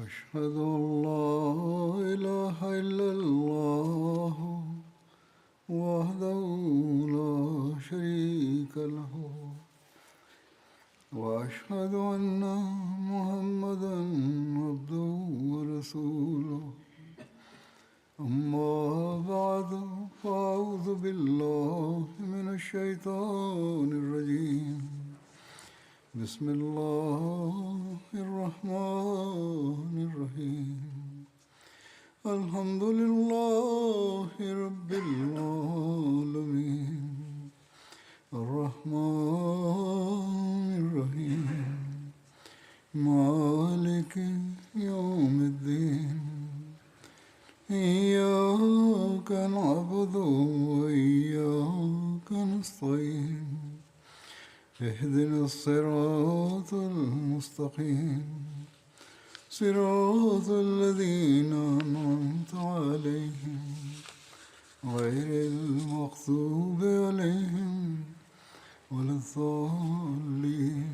أشهد أن لا إله إلا الله وحده لا شريك له وأشهد أن محمدا عبده ورسوله أما بعد فأعوذ بالله من الشيطان الرجيم بسم الله الرحمن الرحيم الحمد لله رب العالمين الرحمن الرحيم مالك يوم الدين إياك نعبد وإياك نستعين اهدنا الصراط المستقيم صراط الذين أنعمت عليهم غير المغضوب عليهم ولا الضالين.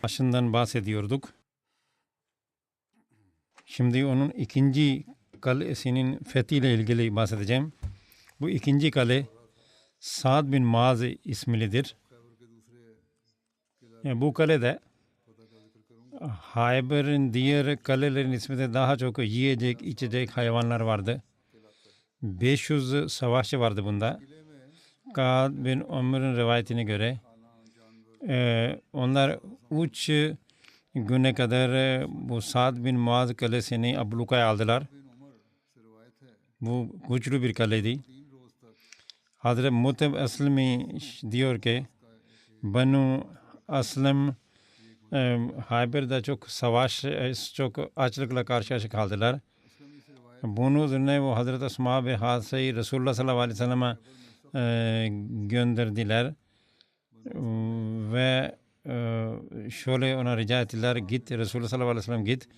Başından bahsediyorduk. Şimdi onun ikinci kalesinin fethiyle ilgili bahsedeceğim. Bu ikinci kale Sa'd bin Muaz ismilidir. Yani bu kalede Hayber'in diğer kalelerin isminde daha çok yiyecek, içecek hayvanlar vardı. 500 savaşçı vardı bunda. Ka'b bin Ömer'in rivayetine göre onlar 3 güne kadar bu Sa'd bin Muaz kalesini ablukaya aldılar. Bu güçlü bir kaleydi. Hazreti Muteb Aslami diyor ki Banu Aslam Hayber'de çok savaş, çok açlıkla karşı karşıya kaldılar. Bunun üzerine bu Hazreti Esma ve Hadise'yi Resulullah sallallahu aleyhi ve sellem'e gönderdiler. Ve şöyle ona rica ettiler, git Resulullah sallallahu aleyhi ve sellem git.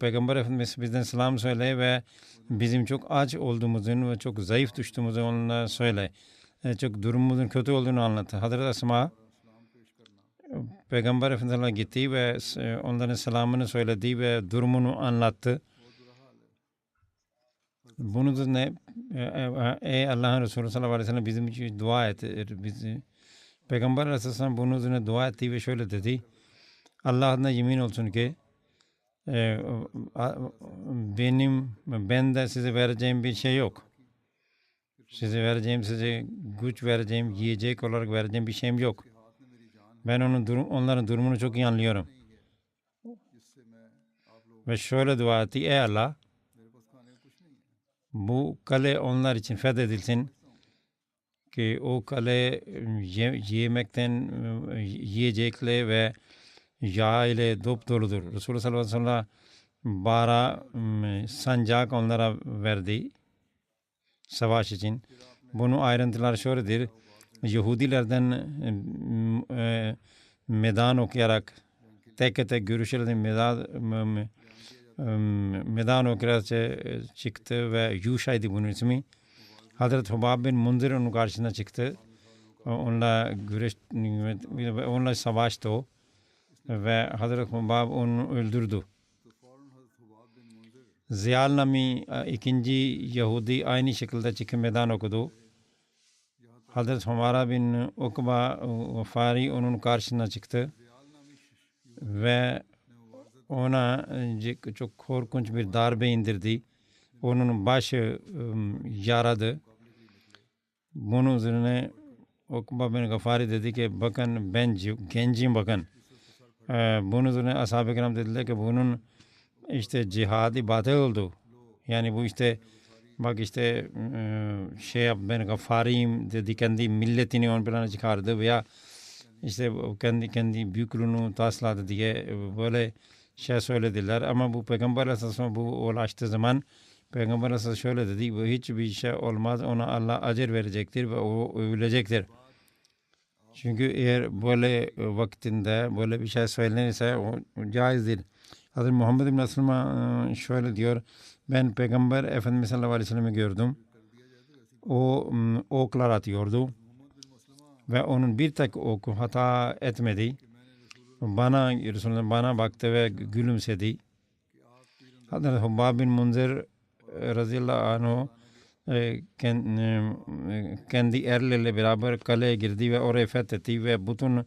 Peygamber Efendimiz bizden selam söyle ve bizim çok aç olduğumuzun ve çok zayıf düştüğümüzü onlara söyle. Çok durumumuzun kötü olduğunu anlattı. Hazreti Esma Peygamber Efendimiz'e gitti ve onların selamını söyledi ve durumunu anlattı. Bunun üzerine ey Allah'ın Resulü sallallahu aleyhi ve sellem bizim için dua et. Peygamber Aleyhisselam bunun üzerine dua etti ve şöyle dedi. Allah'ına yemin olsun ki bende size vereceğim bir şey yok. Size güç vereceğim, yiyecek olarak vereceğim bir şeyim yok. Ben onların durumunu çok iyi anlıyorum. Ve şöyle dua etti. Ey Allah, bu kale onlar için fethedilsin ki o kale yemekten, yiyecekle ve yağ ile dop doludur. Resulullah sallallahu aleyhi ve sellem 12 sancak onlara verdi savaş için. Bunun ayrıntıları şöyledir. Yahudilerden meydan okuyarak tek tek görüşlerden meydan okuyarak çıktı ve Yuşa'ydı bunun ismi. Hazreti Hubab bin Munzir onun karşısına çıktı. Onunla savaştı o. Ve Hazreti Hubab onu öldürdü. Ziyal Nami ikinci Yahudi aynı şekilde çıkıp meydan okudu. Hazreti Humara bin Ukba Fari onun karşısına çıktı ve ona çok korkunç bir darbe indirdi. Onun başı yaradı. Bunun üzerine Ukba bin Gafari dedi ki bakın ben gencim bakın. Bunun üzerine ashab-ı kiram dediler ki bunun işte cihadi batıl oldu. Yani bu işte bak işte ben Gaffariyim dedi, kendi milletini ön plana çıkardı veya işte kendi büyüklüğünü tasladı diye böyle şey söylediler. Ama bu Peygamber Aleyhisselam bu ulaştığı zaman Peygamber Aleyhisselam şöyle dedi, bu hiçbir şey olmaz, ona Allah acır verecektir ve o övülecektir. Çünkü eğer böyle vaktinde böyle bir şey söylenirse o caiz değil. Hazreti Muhammed bin Aslam şöyle diyor, ben Peygamber Efendimiz sallallahu aleyhi ve sellem'i gördüm. O oklar atıyordu ve onun bir tek oku hata etmedi. Resulullah bana baktı ve gülümsedi. Hazreti Hubbab bin Munzir radıyallahu anh kendi erleriyle beraber kaleye girdi ve orayı fethetti ve bütün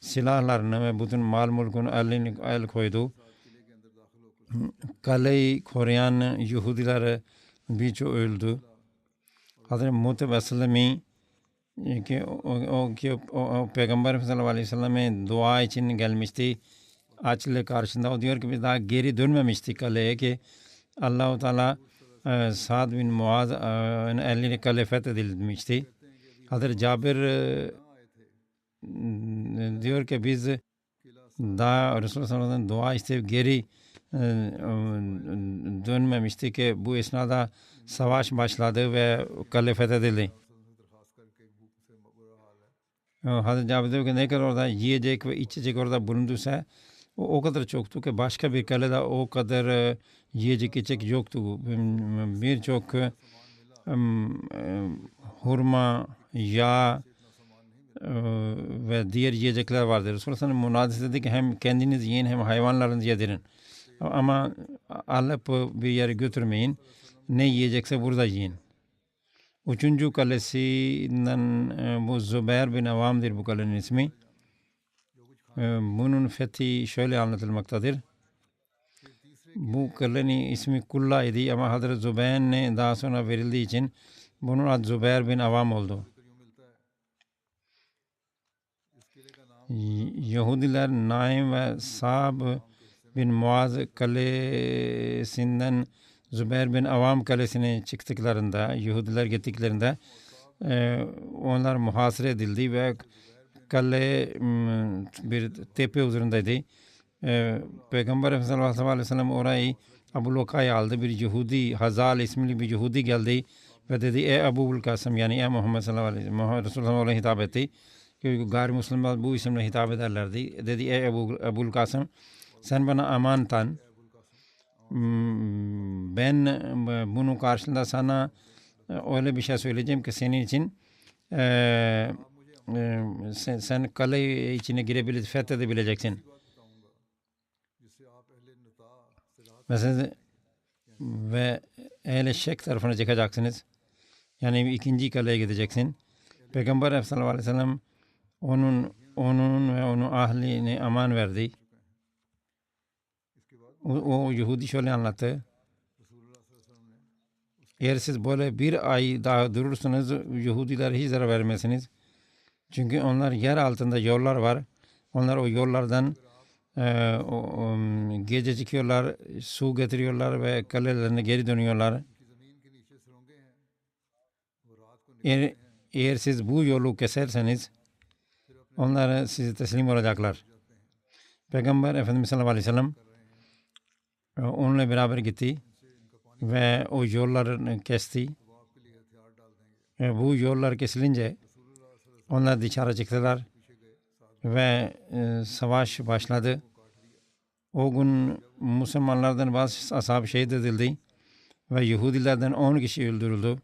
silahlarını ve bütün mal mülkünü el koydu. Kaleyi koruyan Yahudiler birçoğu öldü. Hazreti Muhteb Eslemi ki o Peygamber sallallahu aleyhi ve selleme dua için gelmişti. Açlı karşısında o diyor ki biz daha geri dönmemiştik kaleye ki Allah-u Teala Sa'd bin Muaz eline kale fethedilmişti. Hazreti Cabir diyor ki biz daha Resulullah sallallahu aleyhi ve sellem dua isteyip geri dönmemişti ki bu esnada savaş başladı ve kale fethedildi. Hazreti Cabir diyor ki ne kadar orada yiyecek ve içecek orada bulunduysa o kadar çoktu ki başka bir kalede o kadar yiyecek içecek yoktu. Birçok hurma, yağ ve diğer yiyecekler vardır. Resulullah sallallahu aleyhi ve sellem münadisi dedi ki hem kendiniz yiyin hem hayvanlarınızı yedirin. Ama alıp bir yere götürmeyin. Ne yiyecekse burada yiyin. Üçüncü kalesinden bu Zübeyir bin Avam'dır bu kalenin ismi. Bunun fethi şöyle anlatılmaktadır. Bu kalenin ismi Kulla idi ama Hazreti Zübeyir'e daha sonra verildiği için bunun adı Zübeyir bin Avam oldu. Yahudiler Naim ve Sa'b bin Muaz kalesinden Zübeyir bin Avam kalesine çıktıklarında, Yahudiler gittiklerinde onlar muhasere edildi ve kale bir tepe üzerindeydi. Peygamber Efendimiz sallallahu aleyhi ve sellem orayı Abu Loka'ya aldı. Bir Yahudi, Hazal ismli bir Yahudi geldi ve dedi ey Ebu Kasım yani ey Muhammed sallallahu aleyhi ve sellem Resulullah hitap etti. Çünkü gayrimüslimler bu isimle hitap ederlerdi. Dedi ey Ebu Kasım sen bana aman tan. Ben bunun karşılığında sana öyle bir şey söyleyeceğim ki senin için sen kale içine girebilirsin, fethedebileceksin. Mesela ve ehl-i şek tarafına çıkacaksınız. Yani ikinci kaleye gideceksin. Peygamber Efendimiz sallallahu aleyhi ve sellem onun ve onun ahline aman verdi. O Yahudi şöyle anlattı. Eğer siz böyle bir ay daha durursanız Yahudiler hiç zarar vermezsiniz. Çünkü onlar yer altında yollar var. Onlar o yollardan gece çıkıyorlar, su getiriyorlar ve kalelerine geri dönüyorlar. Eğer siz bu yolu keserseniz onlar size teslim olacaklar. Peygamber Efendimiz sallallahu aleyhi ve sellem onunla beraber gitti ve o yolları kesti. Bu yollar kesilince onlar dışarı çıktılar ve savaş başladı. O gün Müslümanlardan bazı ashab şehit edildi ve Yahudilerden 10 kişi öldürüldü.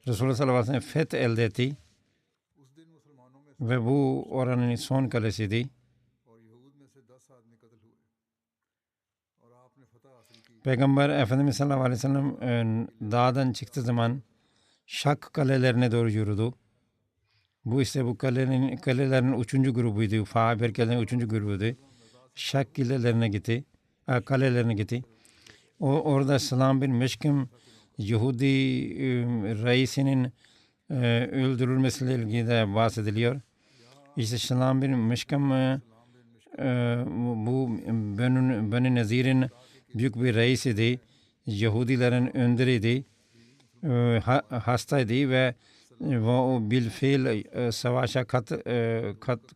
Resulullah sallallahu aleyhi ve sellem feth elde etti ve bu oranın son kalesiydi. Peygamber Efendimiz sallallahu aleyhi ve sellem dağdan çıktığı zaman Şak kalelerine doğru yürüdü. Bu işte bu kalelerin üçüncü grubuydu. Faber kalelerin üçüncü grubuydu. Şak kalelerine gitti. Orada Selam bin Mişkim Yahudi reisinin öldürülmesiyle ilgili de bahsediliyor. İşte Selam bin Mişkim bu Beni Nezir'in büyük bir reisiydi. Yahudilerin önderiydi. Hastaydı ve o bilfiil savaşa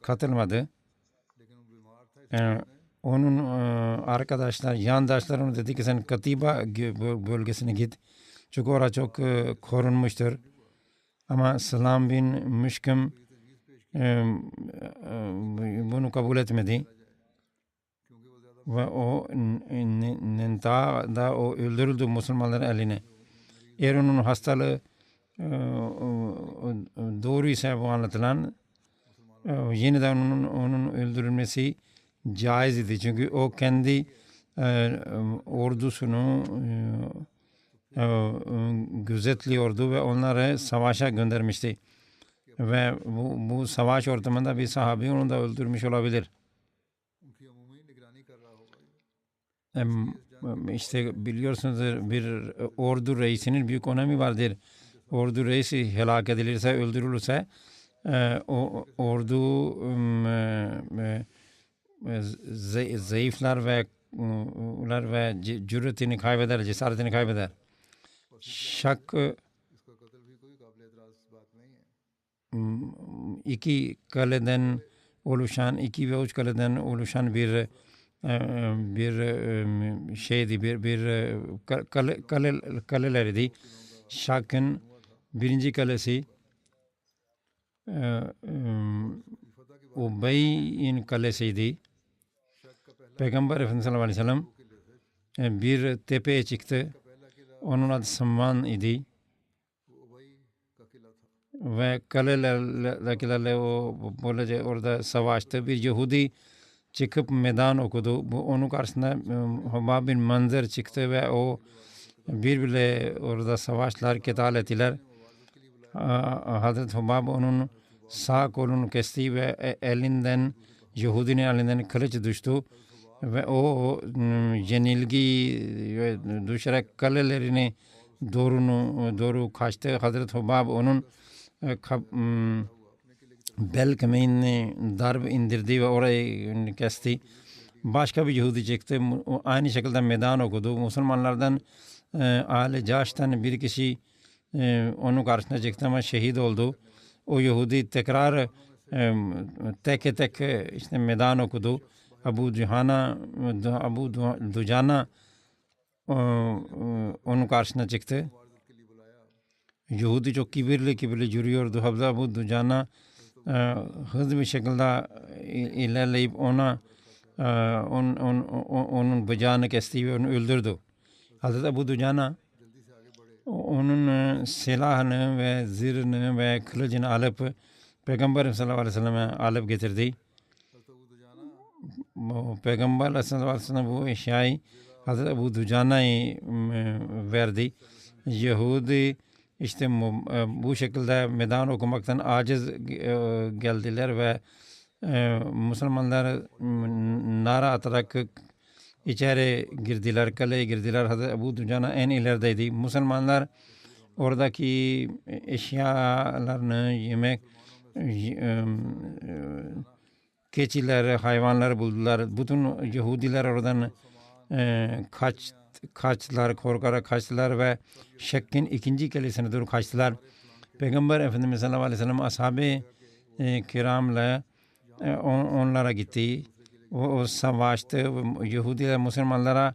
katılmadı. Onun arkadaşlar, yandaşlar onu dedi ki sen Katiba bölgesine git. Çünkü orada çok korunmuştur. Ama Selam bin Mişkim bunu kabul etmedi. Ve o da o öldürüldü Müslümanların eline. Eğer onun hastalığı doğru ise bu anlatılan yeniden onun öldürülmesi caiz idi. Çünkü o kendi ordusunu gözetliyordu ve onları savaşa göndermişti. Ve bu savaş ortamında bir sahabi onu da öldürmüş olabilir. İşte biliyorsunuz bir ordu reisinin büyük önemi vardır. Ordu reisi helak edilirse, öldürülürse o ordu zayıflar ve cüretini kaybeder, cesaretini kaybeder. Şak iki kaleden oluşan, 2 ve 3 kaleden oluşan bir şeydi, bir kalelerdi. Şak'ın birinci kalesi Ubey'in kalesiydi. Peygamber Efendimiz sallallahu aleyhi ve sellem bir tepeye çıktı. Onun adı Samman idi. Ve kalelerle o böylece orada savaştı. Bir Yahudi çıkıp meydan okudu. Bu onun karşısında Hubab bin Manzar çıktı ve o birbirle orada savaşlar, ketal ettiler. Hazreti Hubab onun sağ kolunu kesti ve elinden, Yahudinin elinden kılıç düştü ve o yenilgi düşerek kalelerini doğru kaçtı. Hazreti Hubab onun bel kemiğine darbe indirdi ve orayı kesti. Başka bir Yahudi çıktı. Aynı şekilde meydan okudu. Müslümanlardan Aile Caş'tan bir kişi onun karşısına çıktı ama şehit oldu. O Yahudi tekrar tek işte meydan okudu. Abu Dujana onun karşısına çıktı. Yahudi çok kibirli yürüyordu. Abu Dujana hızlı bir şekilde ilerleyip onun bacağını kesti ve onu öldürdü. Hazreti Abu Dujana onun silahını ve zırhını ve kılıcını alıp Peygamber sallallahu aleyhi ve sellem'e alıp getirdi. Peygamber sallallahu aleyhi ve sellem bu eşyayı Hazreti Abu Dujana'ya verdi. Yahudi işte bu şekilde meydan okumaktan aciz geldiler ve Müslümanlar nara atarak içeri girdiler, kaleye girdiler. Hazreti Abu Dujana en ilerideydi. Müslümanlar oradaki eşyalarını, yemek, keçiler, hayvanlar buldular. Bütün Yahudiler oradan kaçtılar, korkarak kaçtılar ve Şekk'in ikinci kalesine doğru kaçtılar. Peygamber Efendimiz sallallahu aleyhi ve sellem ashab-ı kiramla onlara gitti. O savaştı. Yahudiler Müslümanlara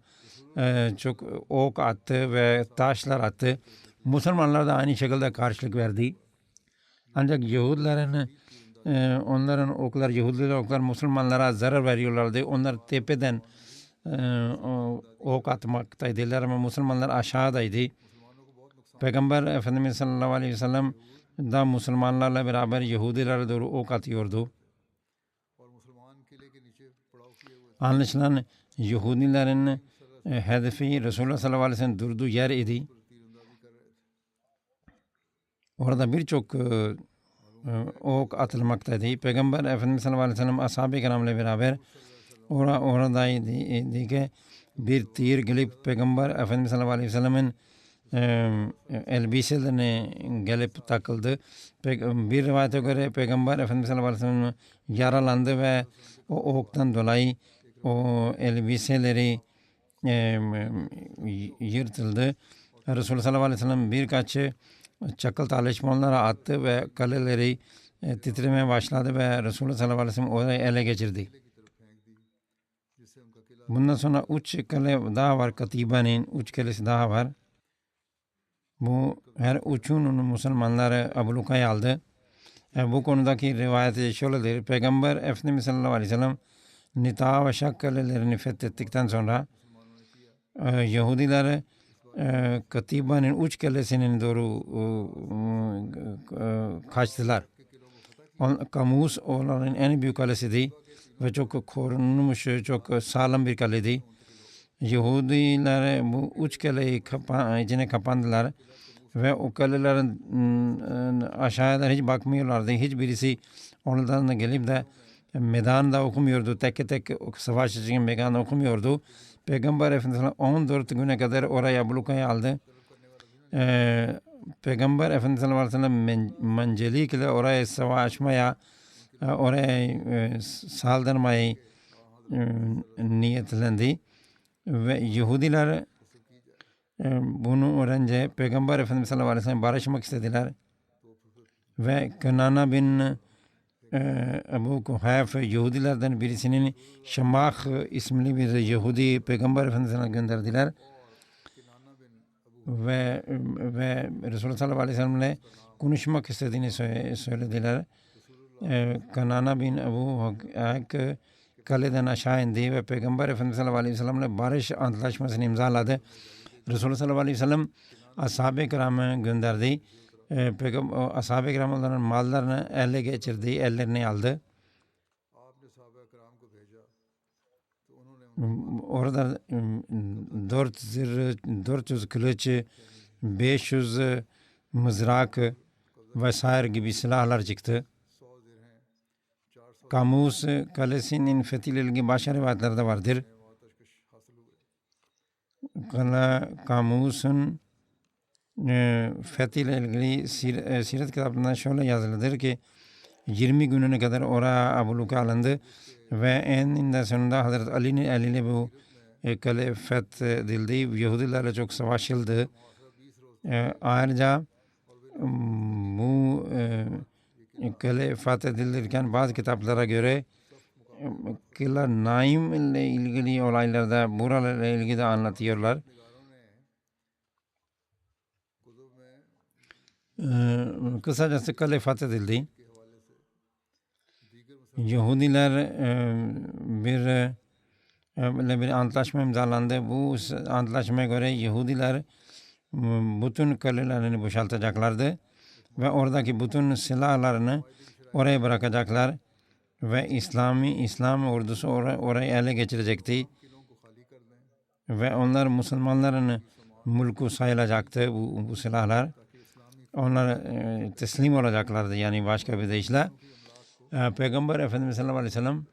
çok ok attı ve taşlar attı. Müslümanlar da aynı şekilde karşılık verdi. Ancak Yahudilerin onların oklar, Yahudiler oklar Müslümanlara zarar veriyorlardı. Onlar tepeden ok atmaktaydılar ama Müslümanlar aşağıdaydı. Peygamber Efendimiz sallallahu aleyhi ve sellem da Müslümanlarla beraber Yahudiler'e doğru ok atıyordu. Anlaşılan Yahudilerin hedefi Resulullah sallallahu aleyhi ve sellem durduğu yer idi. Orada birçok ok atılmaktaydı. Peygamber Efendimiz sallallahu aleyhi ve sellem ashab-ı kiramla beraber oradaydı ki bir tır gelip Peygamber Efendimiz sallallahu aleyhi ve sellem'in elbiselerine gelip takıldı. Bir rivayete göre Peygamber Efendimiz sallallahu aleyhi ve sellem yaralandı ve o oktan dolayı o elbiseleri yırtıldı. Resulullah sallallahu aleyhi ve sellem birkaç çakıl taşlarla attı ve kaleleri titremeye başladı ve Resulullah sallallahu aleyhi ve sellem orayı ele geçirdi. Bundan sonra 3 kale daha var. Katibe'nin 3 kalesi daha var. Bu her üçünün Müslümanları ablukaya aldı. Bu konudaki rivayet şöyledir. Peygamber Efendimiz sallallahu aleyhi ve sellem Nita ve Şak kalelerini fethettikten sonra Yahudiler Katibe'nin 3 kalesinin doğru kaçtılar. Kamus onların en büyük kalesiydi. ve çok korunmuş, çok sağlam bir kaleydi. Yahudiler bu üç kaleyi içine kapandılar ve o kalelerin aşağıya hiç bakmıyorlardı. Hiçbirisi onlardan gelip de meydanda okumuyordu. Tek tek savaş için meydanda okumuyordu. Peygamber Efendimiz 14 güne kadar oraya ablukayı aldı. Peygamber Efendimiz sallallahu aleyhi ve sellem mancelikle oraya savaşmaya, oraya saldırmayı niyetlendi. Ve Yahudiler bunu öğrenince Peygamber Efendimiz sallallahu aleyhi ve sellem barışmak istediler. Ve Kenana bin Ebu Kuhayf Yahudilerden birisinin Şamah isimli bir Yahudi Peygamber Efendimiz'e gönderdiler. Ve Resulullah sallallahu aleyhi ve sellem'le konuşmak istediğini söylediler. Kenana bin Ebu Hak kaleden aşağı indi ve Peygamber Efendimiz sallallahu aleyhi ve sellem'le barış antlaşmasını imzaladı. Resulullah sallallahu aleyhi ve sellem ashab-ı kiramı gönderdi. Ashab-ı kiramların mallarını ele geçirdi, ellerini aldı. Orada 400 kılıç, 500 mızrak vesaire gibi silahlar çıktı. Kamus kalesinin fethiyle ilgili başka rivayetlerde vardır. Kamus'un fethiyle ilgili siret kitaplarından şöyle yazılıdır ki 20 gününe kadar oraya abluka alındı ve eninde sonunda Hazreti Ali'nin eliyle bu kale fethedildi. Yahudilerle çok savaşıldı. Ayrıca bu kale fethedilirken bazı kitaplara göre Killa Naim ile ilgili olaylarda buralarla ilgili de anlatıyorlar. Kısacası kale fethedildi. Yahudiler bir antlaşma imzalandı. Bu antlaşmaya göre Yahudiler bütün kalelerini boşaltacaklardı ve oradaki bütün silahlarını oraya bırakacaklar ve İslam ordusu orayı ele geçirecekti ve onlar Müslümanların mülkü sayılacaktı bu silahlar. Onlar teslim olacaklardı, yani başka bir deyişle. Peygamber Efendimiz sallallahu aleyhi ve sellem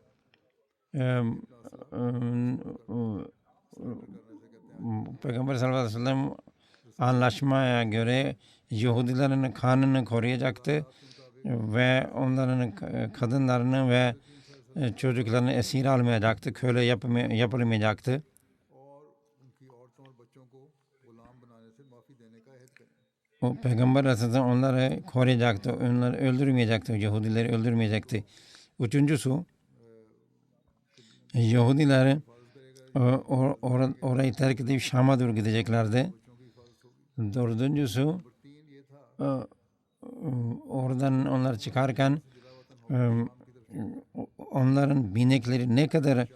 Peygamber sallallahu aleyhi ve sellem anlaşmaya göre Yahudilerin kanını koruyacaktı ve onların kadınlarını ve çocuklarını esir almayacaktı, köle yapılmayacaktı. O Peygamber Aleyhisselam onları koruyacaktı, onları öldürmeyecekti, Yahudileri öldürmeyecekti. Üçüncüsü, Yahudiler orayı terk edip Şam'a doğru gideceklerdi. Dördüncüsü, oradan onlar çıkarken onların binekleri ne kadar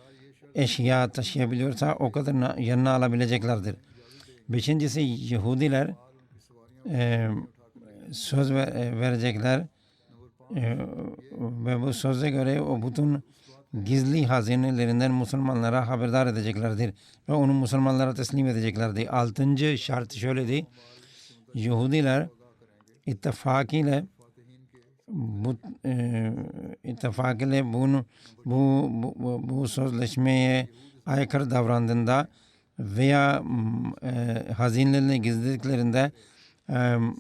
eşya taşıyabiliyorsa o kadar yanına alabileceklerdir. Beşincisi, Yahudiler söz verecekler ve bu söze göre o bütün gizli hazinelerinden Müslümanlara haberdar edeceklerdir ve onu Müslümanlara teslim edeceklerdir. Altıncı şart şöyledi: Yahudiler ittifak ile bu sözleşmeye aykırı davrandığında veya hazinelerini gizlediklerinde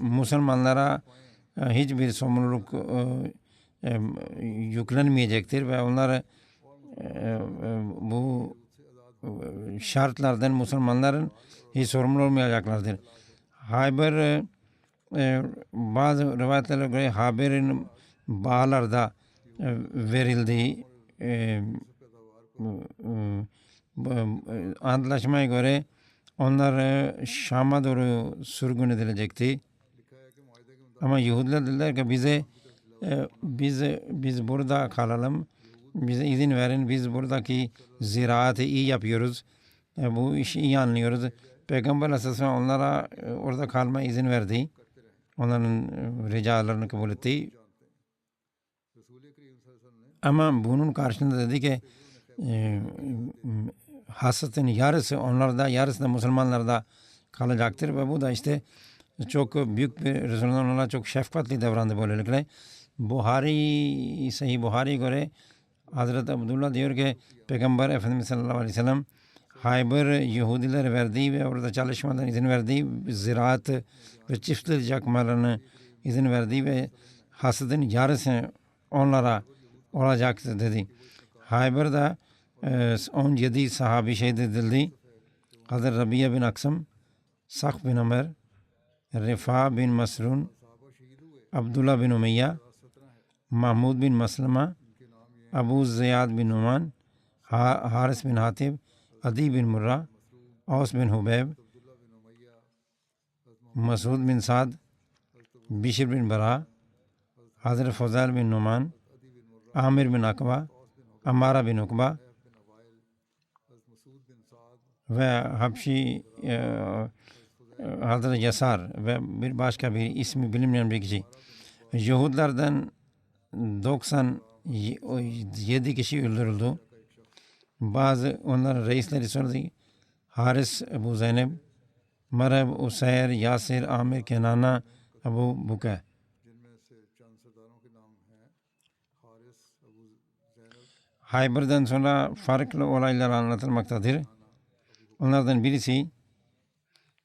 Müslümanlara hiçbir sorumluluk yüklenmeyecektir ve onlar bu şartlardan Müslümanların hiç sorumlu olmayacaklardır. Hayber, bazı rivayetlere göre Hayber'in bağlarda verildiği antlaşmaya göre onlar Şam'a doğru sürgün edilecekti. Ama Yahudiler dediler ki biz burada kalalım, bize izin verin, biz buradaki ziraatı iyi yapıyoruz, bu işi iyi anlıyoruz. Peygamber Aleyhisselam onlara orada kalmaya izin verdi, onların ricalarını kabul etti. Ama bunun karşılığında dedi ki hasatın yarısı onlarda, yarısı da Müslümanlarda kalacaktır ve bu da işte çok büyük bir Resulullah onlara çok şefkatli davrandı böylelikle. Sahih Buhari'ye göre Hazreti Abdullah diyor ki Peygamber Efendimiz sallallahu aleyhi ve sellem Hayber Yahudiler verdiği ve orada çalışmadan izin verdiği ziraat ve çiftlik yapmalarını izin verdiği ve hasadın yarısı onlara olacaktı dedi. Hayber'de 17 sahabi şehit edildi. Hazreti Rabia bin Aksam, Sakh bin Ömer, Rifa bin Masrun, Abdullah bin Umayya, Mahmud bin Maslama, Abu Ziyad bin Numan, Haris bin Hatib, Adi bin Murra, Aus bin Hubeb, Masud bin Saad, Bishr bin Bara, Hazret Fazal bin Numan, Amir bin Akba, Amara bin Ukba ve Habşi Hazret Yasar ve bir başka bir ismi bilinmeyen bir kişi. Yahudilerden 97 kişi öldürüldü. Bazı onların reisleri söyledi. Haris, Ebu Zeynep, Marab, Usayr, Yasir, Amir, Kenana, Ebu Buka. Hayber'den sonra farklı olaylar anlatılmaktadır. Onlardan birisi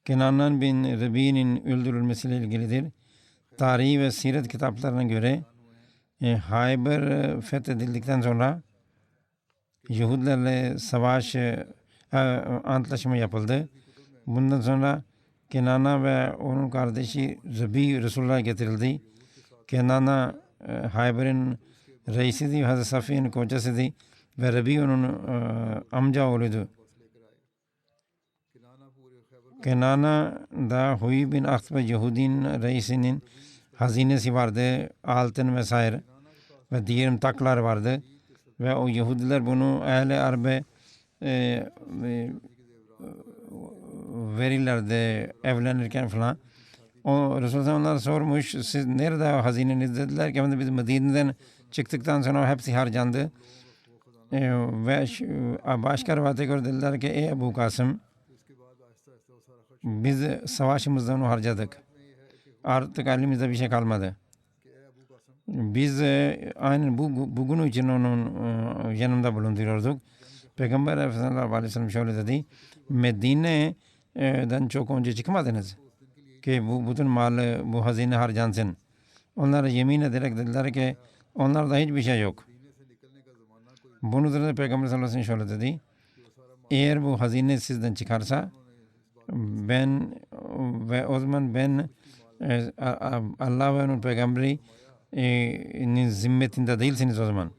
Kenan bin Rabi'nin öldürülmesiyle ilgilidir. Tarihi ve siret kitaplarına göre Hayber fethedildikten sonra Yahudilerle savaş antlaşma yapıldı. Bundan sonra Kenana ve onun kardeşi Rabi Resulullah'a getirildi. Kenana Hayber'in reisiydi, Hazreti Safiye'nin kocasıydı ve Rabi onun amca oğluydu. Kenana da Huy bin Akhtab Yahudin reisinin hazinesi vardı, altın vesaire ve diğer taklar vardı ve o Yahudiler bunu Ehl-i Arbe verirlerdi evlenirken falan. O Resulullah onlara sormuş, siz nerede hazineniz dediler ki biz Medine'den çıktıktan sonra hepsi harcandı. Ve başka rivayete göre dediler ki ey Ebu Kasım, biz savaşımızdan onu harcadık. Artık elimizde bir şey kalmadı. Biz aynen bugün için onun yanında bulunduruyorduk. Peygamber Efendimiz sallallahu aleyhi ve sellem şöyle dedi. Medine'den çok önce çıkmadınız ki bu bütün malı, bu hazine harcansın. Onlara yemin ederek dediler ki onlarda hiçbir şey yok. Bunun üzerine Peygamber sallallahu aleyhi ve sellem şöyle dedi. Eğer bu hazine sizden çıkarsa ben ve o zaman ben Allah ve onun peygamberi zimmetinde değilsiniz o zaman.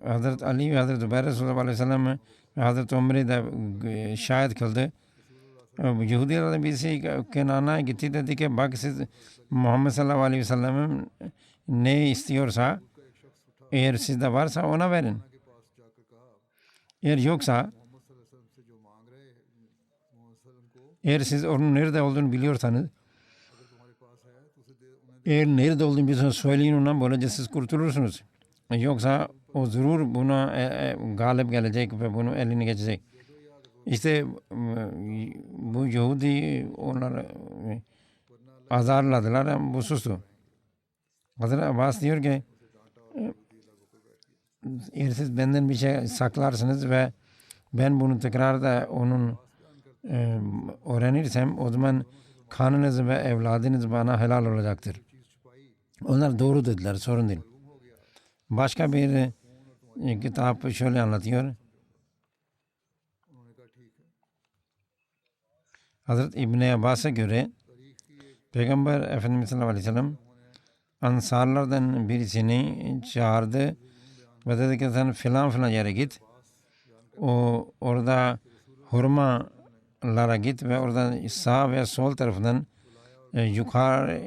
Hazreti Ali ve Hazreti Übeyr Resulullah aleyhi ve sellem ve Hazreti Ömer'i de şahit kıldı. Yahudilerden birisi Kenan'a gitti, dedi ki bak siz Muhammed sallallahu aleyhi ve sellem'in ne istiyorsa eğer sizde varsa ona verin. Eğer yoksa, eğer siz onun nerede olduğunu biliyorsanız, eğer nerede olduğunu biliyorsanız söyleyin ona, böylece siz kurtulursunuz. Yoksa o zurur buna galip gelecek ve bunu eline geçecek. İşte bu Yahudi onları azarladılar ama bu sustu. Hazreti Abbas diyor ki eğer siz benden bir şey saklarsınız ve ben bunu tekrar da onun öğrenirsem o zaman kanınız ve evladınız bana helal olacaktır. Onlar doğru dediler, sorun değil. Başka bir kitap şöyle anlatıyor. Hazreti İbn-i Abbas'a göre Peygamber Efendimiz sallallahu aleyhi ve sellem Ansarlardan birisini çağırdı ve dedi ki sen filan yere git. Orada hurmalara git ve oradan sağ ve sol tarafından yukarı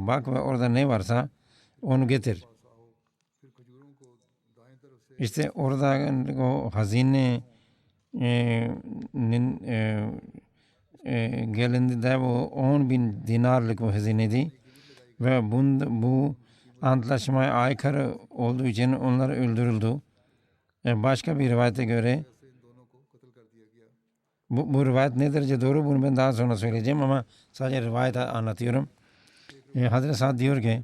bak ve orada ne varsa onu getir. İşte orada o hazinenin gelindi de bu 10.000 dinarlık o hazineydi ve bu antlaşmaya aykırı olduğu için onlar öldürüldü. Başka bir rivayete göre bu rivayet ne derece doğru bunu ben daha sonra söyleyeceğim ama sadece rivayet anlatıyorum. Hazreti Sa'd diyor ki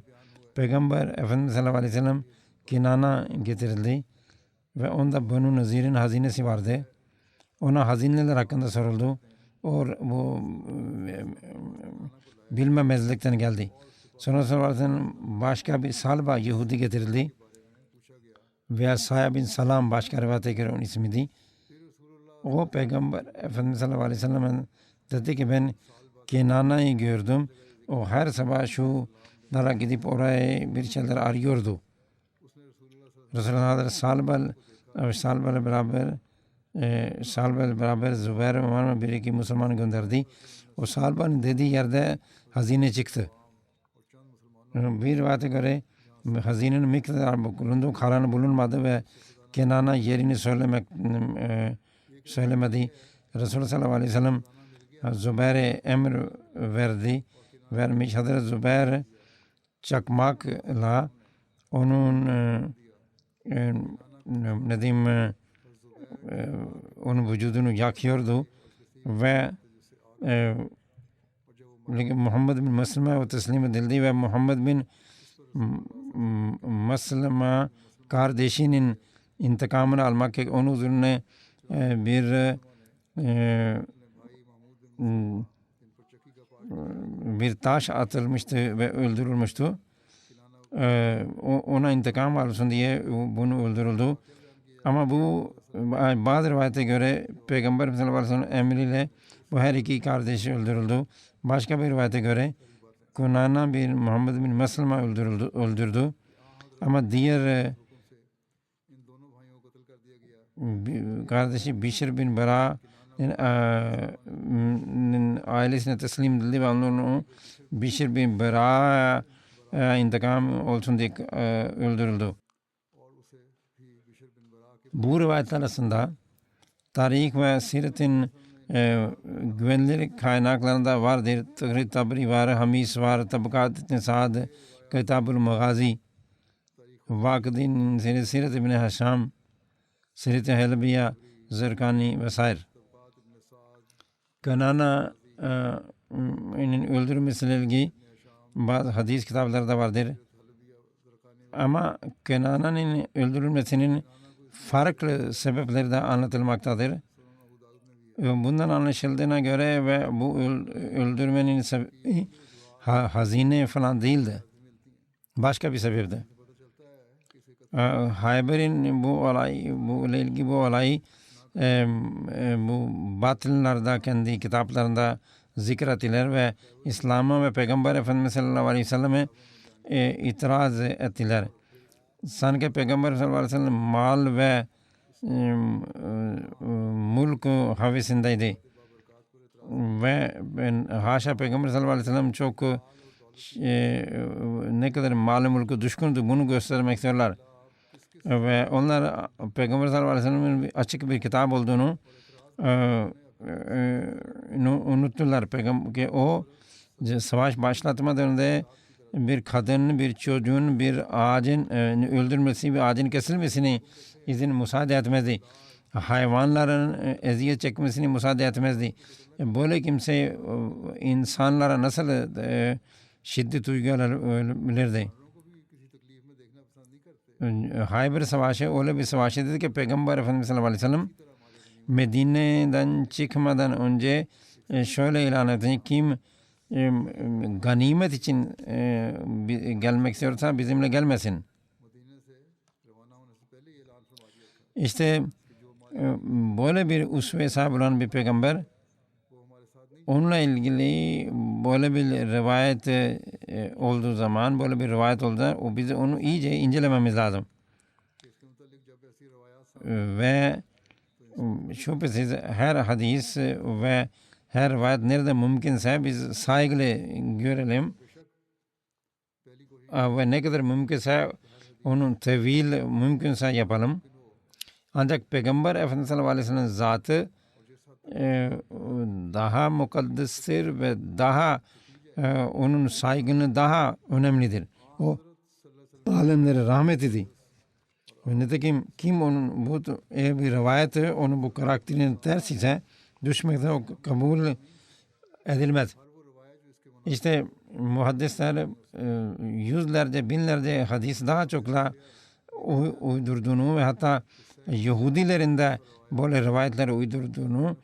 Peygamber Efendimiz sallallahu aleyhi ve sellem Kinana getirildi ve onda Banu Nazir'in hazinesi vardı. Ona hazineler hakkında soruldu. O bu bilmemezlikten geldi. Sonra sonradan başka bir Salba Yahudi getirildi. Veya Saya bin Salam başka rivayete göre onun ismiydi. O Peygamber Efendimiz sallallahu aleyhi ve sellem dedi ki ben Kenana'yı gördüm. O her sabah şulara gidip oraya bir şeyler arıyordu. Resulullah Hazretleri Salba'yla beraber Zübeyir ve Umar bir iki Müslüman gönderdi. O Salba'nın dediği yerde hazine çıktı. Bir rivayete göre hazinenin miktarı bulunduğu karanı bulunmadı ve Kenana yerini söylemedi. Resulullah sallallahu aleyhi ve sellem Zübeyir'e emir vermiş. Hazreti Zübeyir çakmakla onun onun vücudunu yakıyordu ve Muhammed bin Maslama o teslim edildi ve Muhammed bin Maslama kardeşinin intikamını almak için onun üzerine bir taş atılmıştı ve öldürülmüştü. Ona intikam alsın diye bunu öldürüldü. Ama bu bazı rivayete göre Peygamber sallallahu aleyhi ve sellem emriyle bu her iki kardeşi öldürüldü. Başka bir rivayete göre Kunana bir Muhammed bin Maslama öldürdü. Ama diğer kardeşi Bişr bin Bara'nın ailesine teslim edildi ve onu Bişr bin Bara intikam olsun diye öldürüldü. Bu rivayetler arasında tarih ve siretin güvenilir kaynaklarında vardır. Tahrir Tabri var, Hamis var, Tabakat-ı Sa'd, Kitab-ül Maghazi, Vakıd'in Siret İbn Haşam, Siret-i Helbiya, Zerkani vesaire. Kenana'nın öldürülmesiyle ilgili bazı hadis kitaplarda vardır. Ama Kenana'nın öldürülmesinin farklı sebepleri de anlatılmaktadır. Bundan anlaşıldığına göre ve bu öldürmenin sebebi hazine falan değildi. Başka bir sebepti. Hayber'in bu olayı bu batınlarda kendi kitaplarında zikrettiler ve İslam'a ve Peygamber Efendimiz sallallahu aleyhi ve selleme itiraz ettiler. Sanki Peygamber sallallahu aleyhi ve sellem mal ve mülk havisindeydi. Ve haşa Peygamber sallallahu aleyhi ve sellem çok ne kadar mal-i mülkü düşkündü bunu göstermek istiyorlar. Ve onlar Peygamber sallallahu aleyhi ve sellem'in açık bir kitap olduğunu unuttular. Peygamber o savaş başlatmadan önce bir kadının, bir çocuğun, bir ağacın öldürülmesi, bir ağacın kesilmesini müsaade etmezdi. Hayvanların eziyet çekmesini müsaade etmezdi. Böyle kimse insanlara nasıl şiddet uygulayabilirdi? Hayber Savaşı öyle bir savaşı dedi ki Peygamber Efendimiz sallallahu aleyhi ve sellem Medine'den çıkmadan önce şöyle ilan etti. Kim ganimet için gelmek istiyorsa bizimle gelmesin. İşte böyle bir usve sahibi olan bir peygamber, onunla ilgili böyle bir rivayet olduğu zaman, böyle bir rivayet olduğunda o bize onu iyice incelememiz lazım. Ve şüphesiz her hadis ve her rivayet nerede mümkünse biz saygıyla görelim. Ve ne kadar mümkünse onun tevil mümkünse yapalım. Ancak Peygamber Efendimiz sallallahu aleyhi ve sellem zatı daha mukaddestir ve daha onun saygını daha önemlidir. O alemlere rahmet idi. Nitekim kim onun bu bir rivayet onun bu karakterinin ters ise düşmekte o kabul edilmez. İşte muhaddisler yüzlerce binlerce hadis daha çokla uydurduğunu ve hatta Yahudilerin de böyle rivayetleri uydurduğunu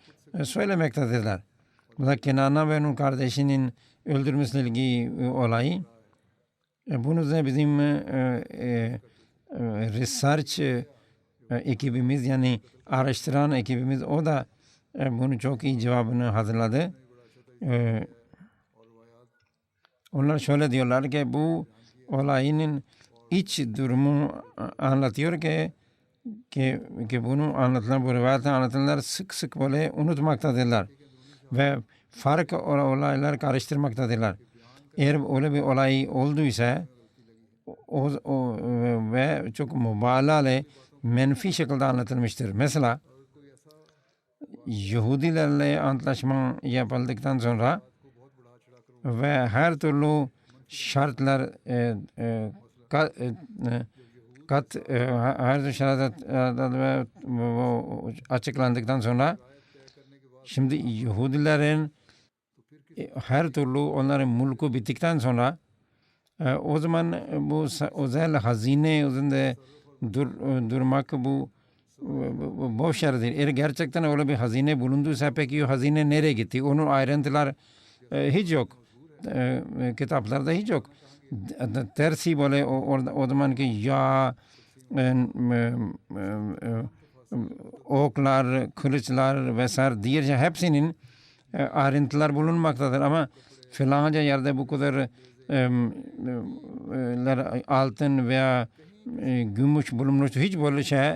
söylemektedirler. Bu da Kenana ve onun kardeşinin öldürmesiyle ilgili olayı. Bunu da bizim research ekibimiz yani araştıran ekibimiz o da bunu çok iyi cevabını hazırladı. Onlar şöyle diyorlar ki bu olayın iç durumu anlatıyor ki bunu anlatılan bu rivayeti anlatılanlar sık sık böyle unutmaktadırlar ve farklı olaylar karıştırmaktadırlar. Eğer öyle bir olay olduysa ve çok mübalağayla menfi şekilde anlatılmıştır. Mesela Yahudilerle antlaşma yapıldıktan sonra ve her türlü şartlar her şartlar açıklandıktan sonra şimdi Yahudilerin her türlü onların mülkü bittikten sonra o zaman bu özel hazine üzerinde durmak bu boş yerdir. Eğer gerçekten öyle bir hazine bulunduysa peki o hazine nereye gitti? Onun ayrıntılar hiç yok. Kitaplarda hiç yok. Tersi böyle o zamanki ya oklar, kılıçlar vesaire diğer şey hepsinin ayrıntılar bulunmaktadır ama filanca yerde bu kadar altın veya gümüş bulunmuş hiç böyle şey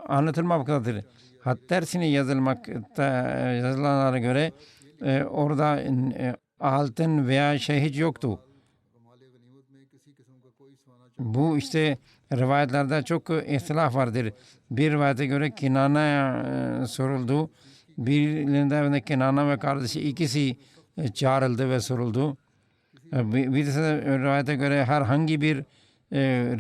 anlatılmaktadır. Hatta tersine yazılanlara göre orada altın veya şey hiç yoktu. Bu işte rivayetlerde çok ihtilaf vardır. Bir rivayete göre Kinana'ya soruldu. Birinde Kinana ve kardeşi ikisi çağrıldı ve soruldu. Bir rivayete göre herhangi bir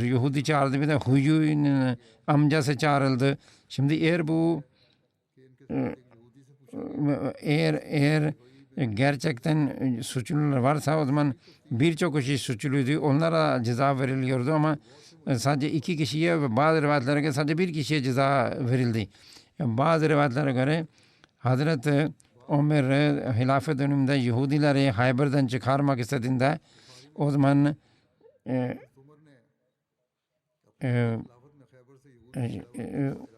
Yahudi çağrıldı. Bir de Huyu'nun amcası çağrıldı. Şimdi eğer bu eğer gerçekten suçlular varsa o zaman birçok kişi suçluydu. Onlara ceza veriliyordu ama sadece 2 kişiye ve bazı rivayetlere göre sadece 1 kişiye ceza verildi. Bazı rivayetlere göre Hazreti Ömer hilafet döneminde Yahudileri Hayber'den çıkarmak istediğinde o zaman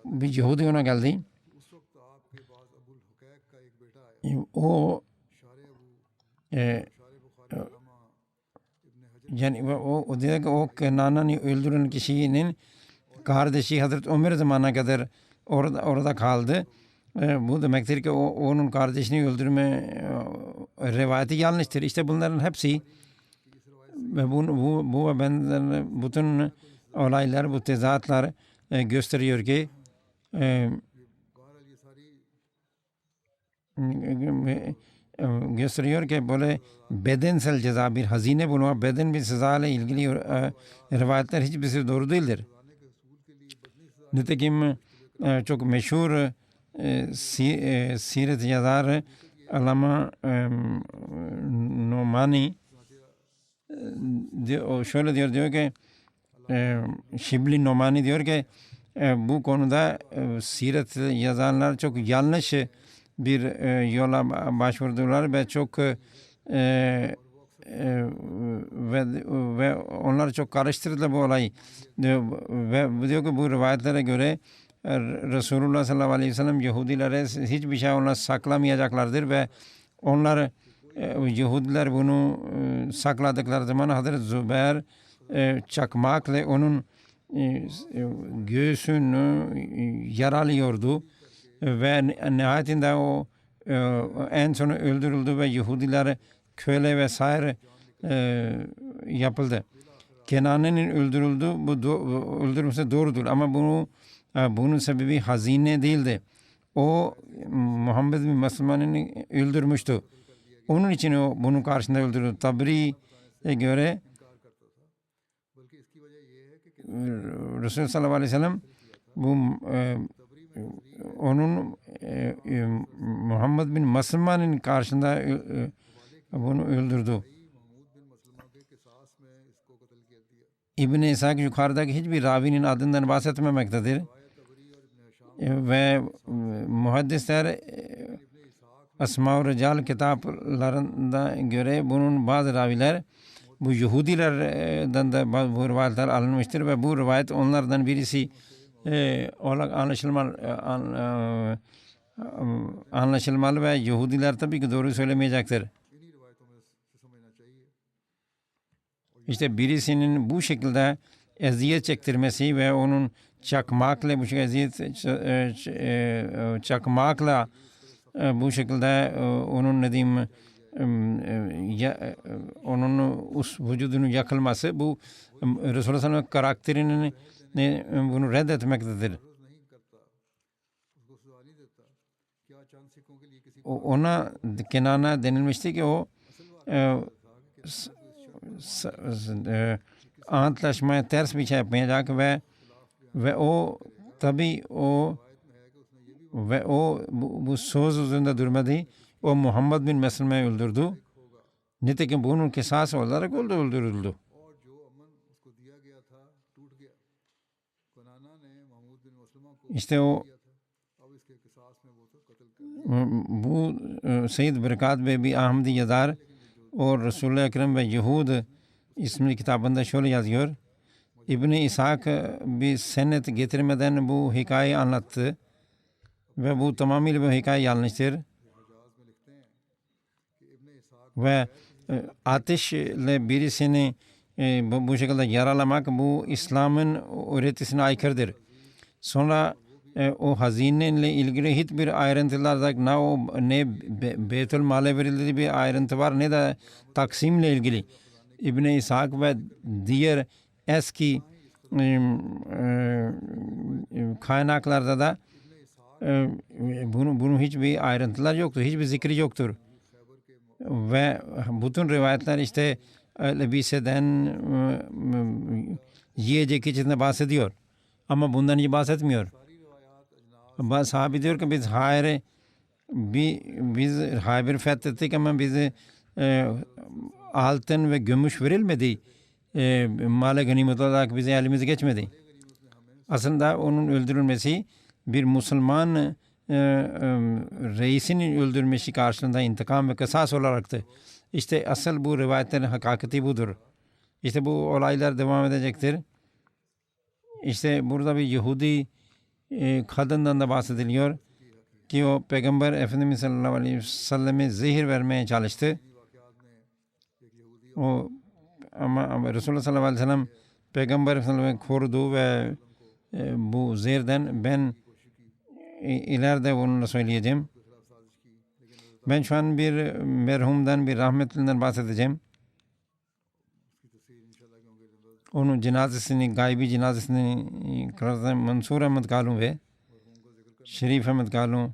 bir Yahudi ona geldi. O yani o dedi ki o Kenana'nı öldüren kişinin kardeşi Hazreti Ömer zamana kadar orada kaldı. Bu demektir ki onun kardeşini öldürme rivayeti yanlıştır. İşte bunların hepsi ve bu ve benzer bütün olaylar, bu tezatlar gösteriyor ki böyle bedensel ceza bir hazine bulma, beden bir ceza ile ilgili rivayetler hiçbirisi doğru değildir. Nitekim çok meşhur siret yazar Allama Nomani şöyle diyor ki Şibli Nomani diyor ki bu konuda siret yazanlar çok yanlış bir yola başvurdular ve çok ve onlar çok karıştırdılar bu olayı ve diyor ki bu rivayetlere göre Resulullah sallallahu aleyhi ve sellem Yahudilere hiçbir şey onlar saklamayacaklardır ve onlar Yahudiler bunu sakladıkları zaman Hazreti Zübeyir çakmakla onun göğsünü yaralıyordu ve nihayetinde o en sonu öldürüldü ve Yahudiler köle vesaire yapıldı. Kenan'ın öldürülmesi doğrudur ama bunun sebebi hazine değildi. O Muhammed bin Mesleman'ı öldürmüştü. Onun için o bunun karşısında öldürüldü. Tabri'ye göre Resulullah sallallahu aleyhi ve sellem bu onun Muhammed bin Maslama'nın karşısında bunu öldürdü. İbn-i İshak yukarıdaki hiçbir ravinin adından bahsetmemektedir. Ve muhaddisler Asma-ı Rical kitaplarına göre bunun bazı raviler bu Yahudilerden de bu rivayetler alınmıştır ve bu rivayet onlardan birisi olarak anlaşılmalı ve Yahudiler tabii ki doğru söylemeyecektir. İşte birisinin bu şekilde eziyet çektirmesi ve onun çakmakla bu şekilde eziyet çakmakla bu şekilde onun ne diyeyim onun vücudunun yakılması bu Resulullah sallallahu karakterinin bunu reddetmektedir. Ona Kenana denilmişti ki o antlaşmaya ters bir şey yapmayacak ve o tabi o bu söz üzerinde durmadı. O Muhammed bin Meslem'i öldürdü. Nitekim bunun kısas olarak öldürüldü. İşte o bu Seyyid Barakat Bey bir Ahmedi yazar o Resulullah Ekrem ve Yehud isimli kitabında şöyle yazıyor. İbn-i İshak bir senet getirmeden bu hikayeyi anlattı ve bu tamamıyla bu hikaye yanlıştır. Ve ateşle birisini bu şekilde yaralamak bu İslam'ın öğretisine aykırıdır. Sonra o hazineyle ilgili hiçbir ayrıntılar ne Beytül Mal'e verildiği bir ayrıntı var ne de taksimle ilgili. İbn-i İshak ve diğer eski kaynaklarda da bunun hiçbir ayrıntılar yoktur. Hiçbir zikri yoktur. Ve bütün rivayetler işte elbiseden yiyecek içinde bahsediyor. Ama bundan hiç bahsetmiyor. Bazı sahabe diyor ki biz Hayber fethettik ama bize altın ve gümüş verilmedi. Mala ganimet olarak bize elimize geçmedi. Aslında onun öldürülmesi bir Müslüman reisinin öldürmesi karşılığında intikam ve kısas olaraktı. İşte asıl bu rivayetlerin hakikati budur. İşte bu olaylar devam edecektir. İşte burada bir Yahudi kadından da bahsediliyor ki o Peygamber Efendimiz sallallahu aleyhi ve selleme zehir vermeye çalıştı. Ama Resulullah sallallahu aleyhi ve sellem Peygamber Efendimiz'i korudu ve bu zehirden ben ileride bunu söyleyeceğim. Ben şu an bir merhumdan, bir rahmetlinden bahsedeceğim. Onun cenazesini, gaybi cenazesini Mansur Ahmed Kalun ve Şerif Ahmed Kalun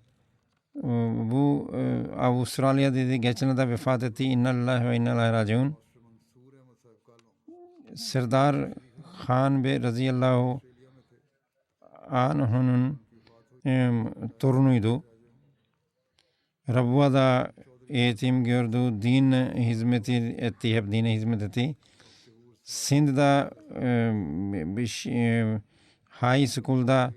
bu Avustralya'da geçen de vefat etti. İnnallâhi ve innallâhi raciun. Serdar Khan Bey razıyallahu anh'un torunuydu. Rabwa'da eğitim gördü. Din hizmeti etti. Hep dine hizmet etti. Sindh'da high school'da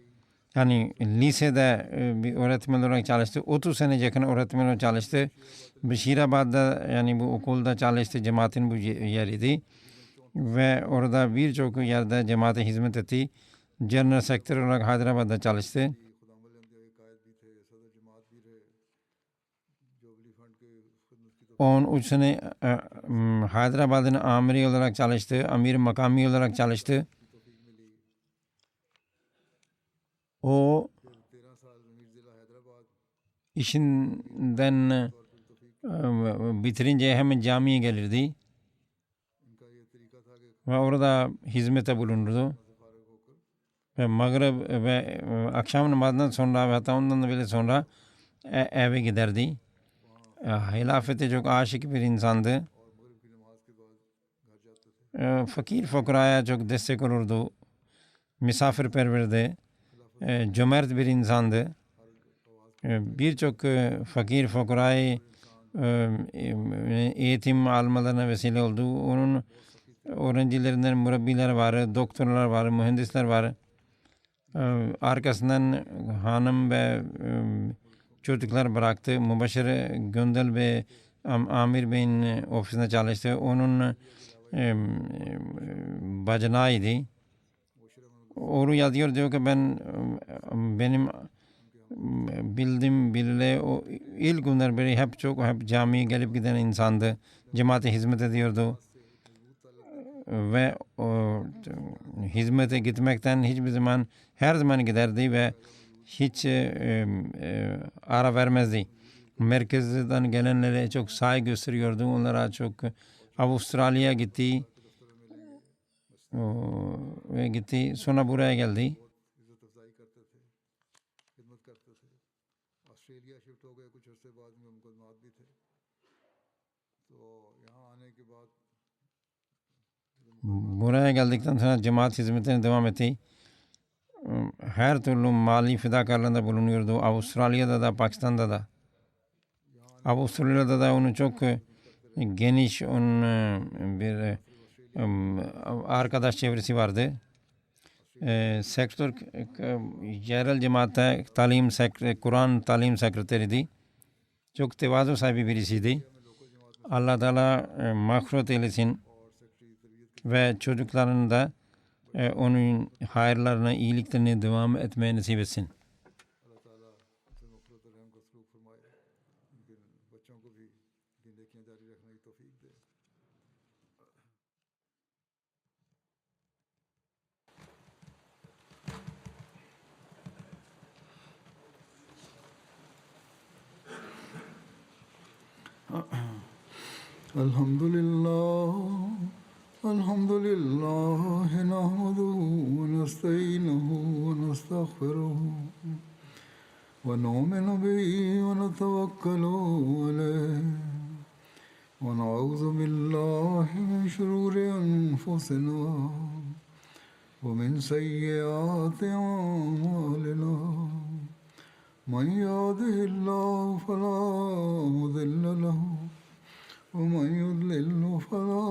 yani lisede bir öğretmen olarak çalıştı. 30 sene yakın öğretmen olarak çalıştı. Beşirabad'da yani bu okulda çalıştı. Cemaatin bu yeriydi. Ve orada birçok yerde cemaate hizmet etti. General Secretary olarak Hyderabad'da çalıştı. 13 sene Hyderabad'ın amiri olarak çalıştı. Amir makami olarak çalıştı. O işinden bitirince hemen camiye gelirdi. Ve orada hizmete bulunurdu. Ve Maghrib ve akşam namazından sonra ve hatta ondan bile sonra eve giderdi. Hilafete çok aşık bir insandı. Fakir fukaraya çok destek olurdu. misafirperverdi, cömert bir insandı. Birçok fakir fukarayı eğitim almalarına vesile oldu. Onun öğrencilerinden murabbiler var, doktorlar var, mühendisler var. Arkasından hanım ve çocuklar bıraktı. Mübaşir Göndel ve Amir Bey'in ofisinde çalıştı. Onun bacanağıydı. Onu yazıyor, diyor ki benim bildiğim bileli o ilk günler beri hep camiye gelip giden insandı. Cemaate hizmet ediyordu. Ve o hizmete gitmekten hiçbir zaman her zaman giderdi ve hiç ara vermezdi. Merkezden gelenlere çok saygı gösteriyordu. Onlara çok Avustralya'ya gitti ve gitti. Sonra buraya geldi. Buraya geldikten sonra cemaat hizmetine devam etti. Her türlü mali fedakarlığında bulunuyordu. Avustralya'da da, Pakistan'da da. Avustralya'da da onun çok geniş bir arkadaş çevresi vardı. Sektör yerel cemaatte Kur'an talim sekreteriydi. Çok tevazu sahibi birisiydi. Allah Teala mağfiret eylesin ve çocukların da onun hayırlarına, iyiliklerine devam etmeye nasip etsin. Alhamdulillah nahmaduhu ve nestainuhu ve nestağfiruhu ve nu'minu bihi ve netevekkalu aleyh ve na'udzu billahi min şururi enfusina ve min seyyiati a'malina. Men yahdihillahu felâ mudille lehu ومن يضلل فلا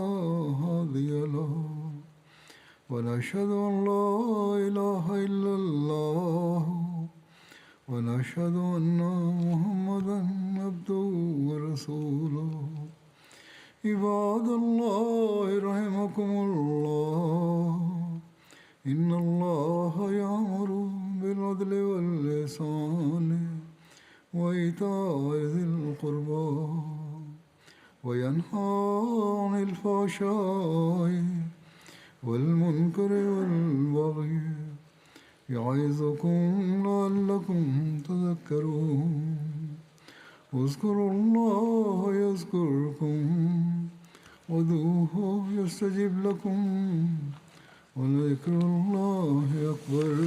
هادي له ونشهد أن لا إله إلا الله ونشهد أن محمدا عبده ورسوله عباد الله رحمكم الله إن الله يأمر بالعدل والإحسان وإيتاء ذي القربى وينهى عن الفحشاء والمنكر والبغي يعظكم لعلكم تذكرون اذكروا الله يذكركم ودعوه يستجب لكم ولذكر الله أكبر.